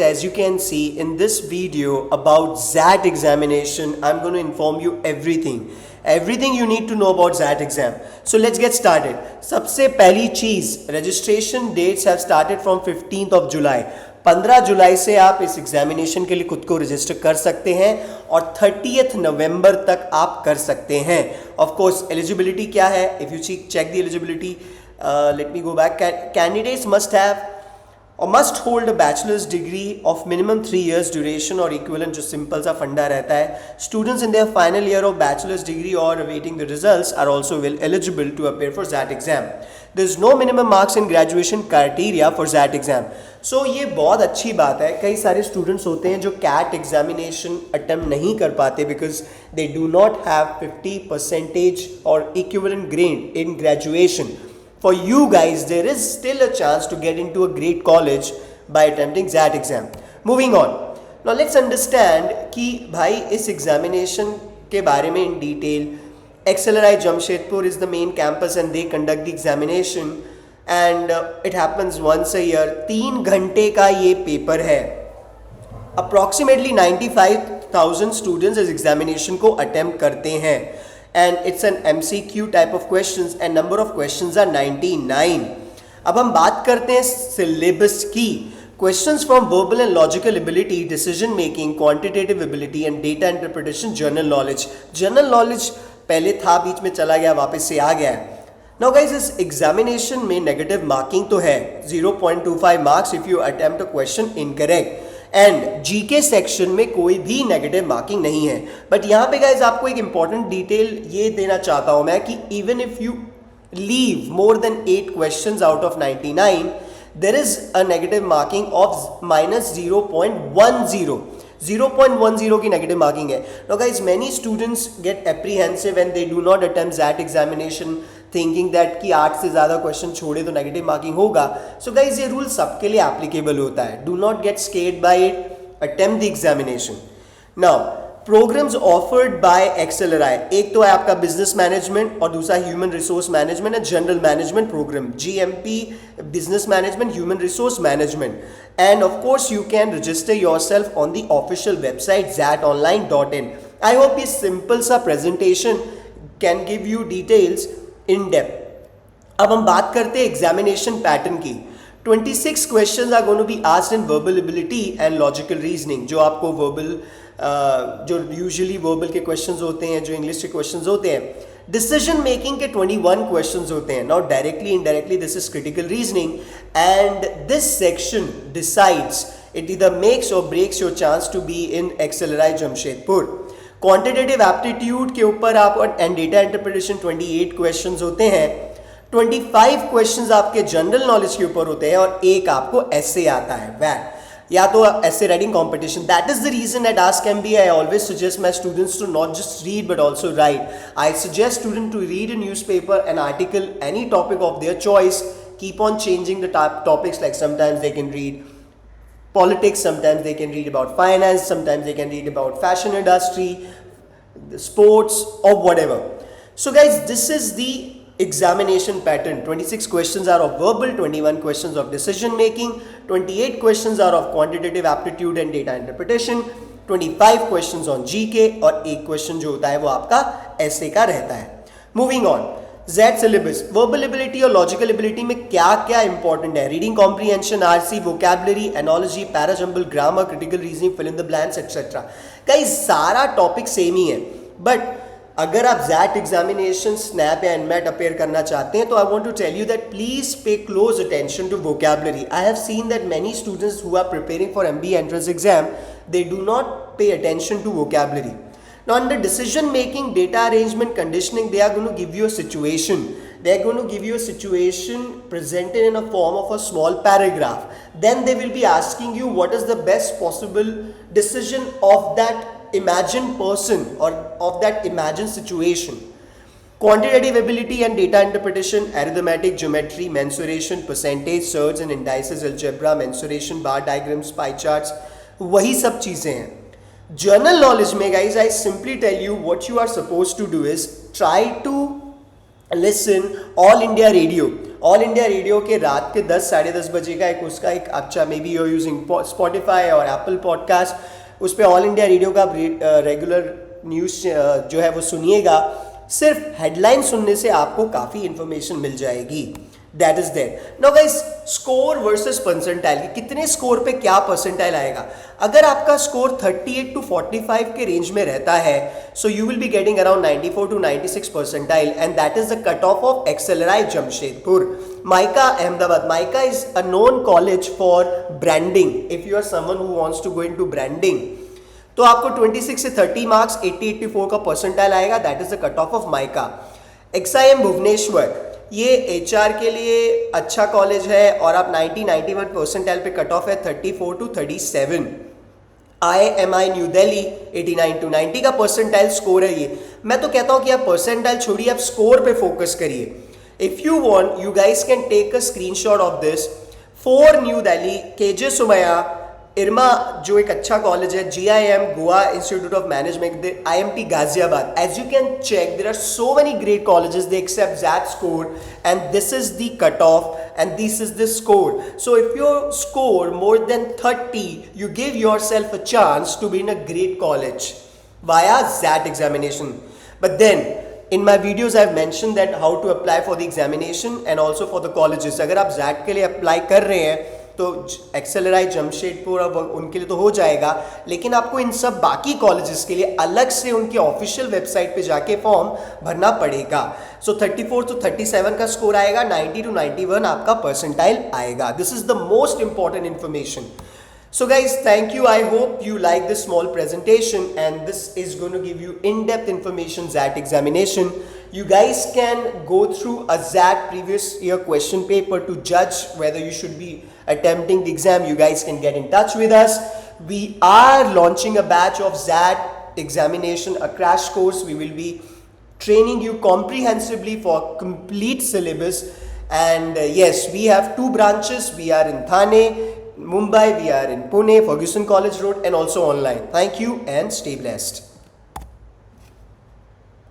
As you can see in this video about XAT examination, I'm going to inform you everything you need to know about XAT exam. So let's get started. सबसे पहली चीज, registration dates have started from 15th of July. 15 जुलाई से आप इस examination के लिए खुद को रजिस्टर कर सकते हैं और 30th नवंबर तक आप कर सकते हैं. ऑफ कोर्स एलिजिबिलिटी क्या है? If you check the eligibility, let me go back. Candidates must have or must hold a bachelor's degree of minimum 3 years duration or equivalent, जो सिंपल सा फंडा रहता है. Students in their final year of bachelor's degree or awaiting the results are also well eligible to appear for that exam. There is no minimum marks in graduation criteria for that exam. So ये बहुत अच्छी बात है. कई सारे students होते हैं जो कैट एग्जामिनेशन अटेम्प्ट नहीं कर पाते because they do not have 50% और equivalent grade in graduation. For you guys, there is still a chance to get into a great college by attempting that exam. Moving on. Now let's understand कि भाई इस examination के बारे में in detail. XLRI Jamshedpur is the main campus and they conduct the examination and it happens once a year. 3 घंटे का ये paper है. Approximately 95,000 students इस examination को attempt करते हैं. And it's an MCQ type of questions and number of questions are 99. अब हम बात करते हैं syllabus की. Questions from verbal and logical ability, decision making, quantitative ability and data interpretation, general knowledge. General knowledge पहले था, बीच में चला गया, वापस से आ गया है. Now guys, इस examination में negative marking तो है 0.25 marks if you attempt a question incorrect. And GK section में कोई भी नेगेटिव मार्किंग नहीं है. बट यहाँ पे गाइज आपको एक इंपॉर्टेंट डिटेल ये देना चाहता हूँ मैं कि even if you leave more than 8 questions out of 99, there is a negative marking of -0.10. 0.10 की नेगेटिव मार्किंग है. No guys, many students get apprehensive and they do not attempt that examination thinking that कि 8 से ज़्यादा question छोड़े तो negative marking होगा. So guys, ये rule सबके लिए एप्लीकेबल होता है. Do not get scared by it, attempt the examination. Now programs offered by XLRI, एक तो है आपका बिजनेस मैनेजमेंट और दूसरा human resource management and general management program. GMP business management, human resource management. And of course you can register yourself on the official website xatonline.in. I hope this simple सा presentation can give you details in depth. अब हम बात करते हैं examination pattern की. 26 questions are going to be asked in verbal ability and logical reasoning. जो आपको verbal जो यूजुअली वर्बल के क्वेश्चंस होते हैं, जो इंग्लिश के क्वेश्चंस होते हैं. डिसीजन मेकिंग के 21 क्वेश्चंस होते हैं. Now directly indirectly this is critical reasoning and this section decides, it either makes or breaks your chance to be in XLRI Jamshedpur. Quantitative aptitude के ऊपर आप एंड डेटा इंटरप्रिटेशन 28 क्वेश्चंस होते हैं. 25 questions आपके general knowledge के ऊपर होते हैं और एक आपको ऐसे आता है वैट या तो ऐसे writing competition. That is the reason at ask MBA I always suggest my students to not just read but also write. I suggest student to read a newspaper, an article, any topic of their choice. Keep on changing the topics, like sometimes they can read politics, sometimes they can read about finance, sometimes they can read about fashion industry, sports or whatever. So guys, this is the examination pattern. 26 questions are of verbal, 21 questions of decision making, 28 questions are of quantitative aptitude and data interpretation, 25 questions on GK और एक question जो होता है वो आपका ऐसे का रहता है. Moving on, Z syllabus. Verbal ability और लॉजिकल एबिलिटी में क्या क्या इंपॉर्टेंट है? Reading comprehension, RC, vocabulary, analogy, para jumble, grammar, critical reasoning, fill in the blanks etcetera. कई सारा टॉपिक सेम ही है. बट अगर आप ज़ैट एग्जामिनेशन स्नैप या एनमैट अपेयर करना चाहते हैं तो I want to tell you that please pay close attention to vocabulary. I have seen that many students who are preparing for MBA entrance exam, they do not pay attention to vocabulary. Now under decision making, data arrangement, conditioning, they are going to give you a situation. They are going to give you a situation presented in a form of a small paragraph. Then they will be asking you what is the best possible decision of that imagined person or of that imagined situation. Quantitative ability and data interpretation, arithmetic, geometry, mensuration, percentage, surds and indices, algebra, mensuration, bar diagrams, pie charts, वही सब चीज़ें हैं. Journal knowledge में guys, I simply tell you what you are supposed to do is try to listen All India Radio. All India radio के रात के 10 साढ़े 10 बजे का एक उसका एक अच्छा may be you're using Spotify और एप्पल पॉडकास्ट, उस पर ऑल इंडिया रेडियो का रेगुलर न्यूज़ जो है वो सुनिएगा। सिर्फ हेडलाइन सुनने से आपको काफ़ी इंफॉर्मेशन मिल जाएगी। That is there. Now guys, score versus percentile, कितने स्कोर पे क्या परसेंटाइल आएगा। अगर आपका स्कोर 38 टू 45 के रेंज में रहता है, so you will be getting around 94 to 96 percentile, and that is the cut off of XLRI Jamshedpur. MICA Ahmedabad, MICA is a known college for branding. If you are someone who wants to go into branding, तो आपको 26 से 30 marks 80-84 का percentile आएगा। That is the cut off MICA. XIM Bhubaneswar, ये HR के लिए अच्छा college है और आप 90-91 परसेंटाइल पे कट ऑफ है 34 to 37। IMI New Delhi 89 to 90 का परसेंटाइल स्कोर है ये। मैं तो कहता हूँ कि आप परसेंटाइल छोड़िए, आप स्कोर पे फोकस करिए। If you want, you guys can take a screenshot of this. 4 New Delhi, KJ Somaiya, IRMA जो एक अच्छा कॉलेज है, GIM Goa institute of management, IMT Ghaziabad. As you can check, there are so many great colleges, they accept that score and this is the cut off and this is the score. So if you score more than 30, you give yourself a chance to be in a great college via ZAT examination. But then in my videos I have mentioned that how to apply for the examination and also for the colleges. अगर आप ZAT के लिए apply कर रहे हैं तो एक्सेलराई जमशेदपुर अब उनके लिए तो हो जाएगा, लेकिन आपको इन सब बाकी कॉलेजेस के लिए अलग से उनकी ऑफिशियल वेबसाइट पे जाके फॉर्म भरना पड़ेगा। सो 34 टू 37 का स्कोर आएगा, 90 टू 91 आपका परसेंटाइल आएगा। This is the most important information. So guys, thank you. I hope you like this small presentation, and this is going to give you in-depth information ZAT examination. You guys can go through a ZAT previous year question paper to judge whether you should be attempting the exam. You guys can get in touch with us. We are launching a batch of ZAT examination, a crash course. We will be training you comprehensively for complete syllabus. And yes, we have 2 branches. We are in Thane, Mumbai, we are in Pune, Ferguson College Road, and also online. Thank you and stay blessed.